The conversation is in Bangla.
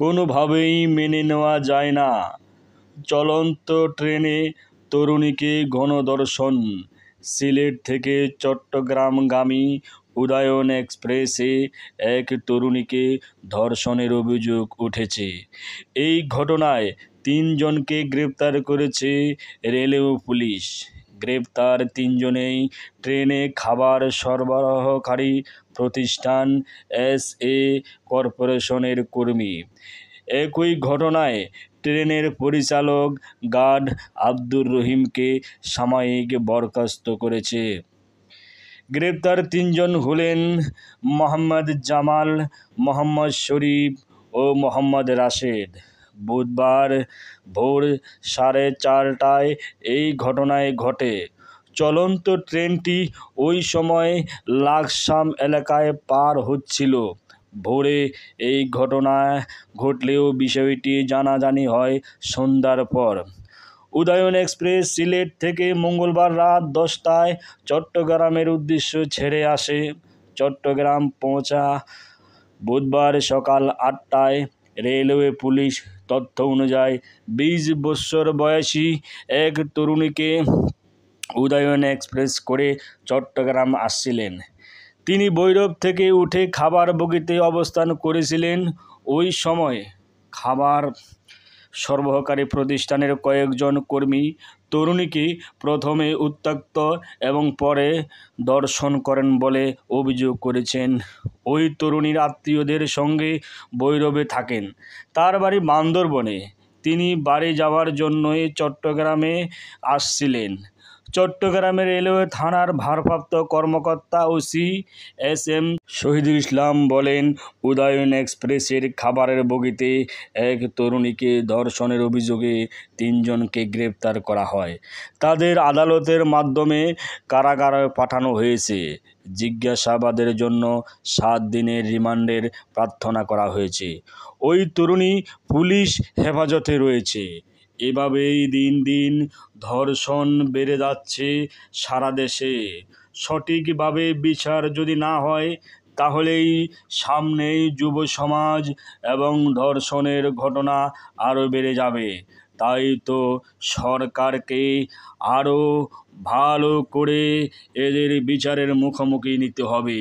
কোনোভাবেই মেনে নেওয়া যায় না। চলন্ত ট্রেনে তরুণীকে গণধর্ষণ। সিলেট থেকে চট্টগ্রামগামী উদয়ন এক্সপ্রেসে এক তরুণীকে ধর্ষণের অভিযোগ উঠেছে। এই ঘটনায় 3 জনকে গ্রেপ্তার করেছে রেলওয়ে পুলিশ। গ্রেপ্তার 3 জনেই ট্রেনে খাবার সরবরাহকারী প্রতিষ্ঠান এস.এ. কর্পোরেশনের কর্মী। একই ঘটনায় ট্রেনের পরিচালক গার্ড আব্দুর রহিমকে সাময়িক বরখাস্ত করেছে। গ্রেপ্তার 3 জন হলেন মোহাম্মদ জামাল, মোহাম্মদ শরীফ ও মোহাম্মদ রাশেদ। বুধবার ভোর 4:30টায় এই ঘটনায় ঘটে। চলন্ত ট্রেনটি ওই সময় লাকসাম এলাকায় পার হচ্ছিল। ভোরে এই ঘটনা ঘটলেও বিষয়টি জানাজানি হয় সন্ধ্যার পর। উদয়ন এক্সপ্রেস সিলেট থেকে মঙ্গলবার রাত 10টায় চট্টগ্রামের উদ্দেশ্যে ছেড়ে আসে। চট্টগ্রাম পৌঁছা বুধবার সকাল 8টায়। রেলওয়ে পুলিশ তথ্য অনুযায়ী 20 বছর বয়সী এক তরুণীকে উদয়ন এক্সপ্রেস করে চট্টগ্রাম আসছিলেন। তিনি ভৈরব থেকে উঠে খাবার বগিতে অবস্থান করেছিলেন। ওই সময় খাবার সরবরাহকারী প্রতিষ্ঠানের কয়েকজন কর্মী তরুণীকে প্রথমে উত্ত্যক্ত এবং পরে ধর্ষণ করেন বলে অভিযোগ করেছেন। ওই তরুণীর আত্মীয়দের সঙ্গে ভৈরবে থাকেন। তার বাড়ি বান্দরবনে। তিনি বাড়ি যাওয়ার জন্যই চট্টগ্রামে আসছিলেন। চট্টগ্রামের রেলওয়ে থানার ভারপ্রাপ্ত কর্মকর্তা ওসি এস.এম. শহীদুল ইসলাম বলেন, উদয়ন এক্সপ্রেসের খাবারের বগিতে এক তরুণীকে ধর্ষণের অভিযোগে 3 জনকে গ্রেপ্তার করা হয়। তাদের আদালতের মাধ্যমে কারাগারে পাঠানো হয়েছে। জিজ্ঞাসাবাদের জন্য 7 দিনের রিমান্ডের প্রার্থনা করা হয়েছে। ওই তরুণী পুলিশ হেফাজতে রয়েছে। এভাবেই দিন দিন ধর্ষণ বেড়ে যাচ্ছে সারা দেশে। সঠিকভাবে বিচার যদি না হয় তাহলেই সামনেই যুব সমাজ এবং ধর্ষণের ঘটনা আরও বেড়ে যাবে। তাই তো সরকারকে আরও ভালো করে এদের বিচারের মুখোমুখি নিতে হবে।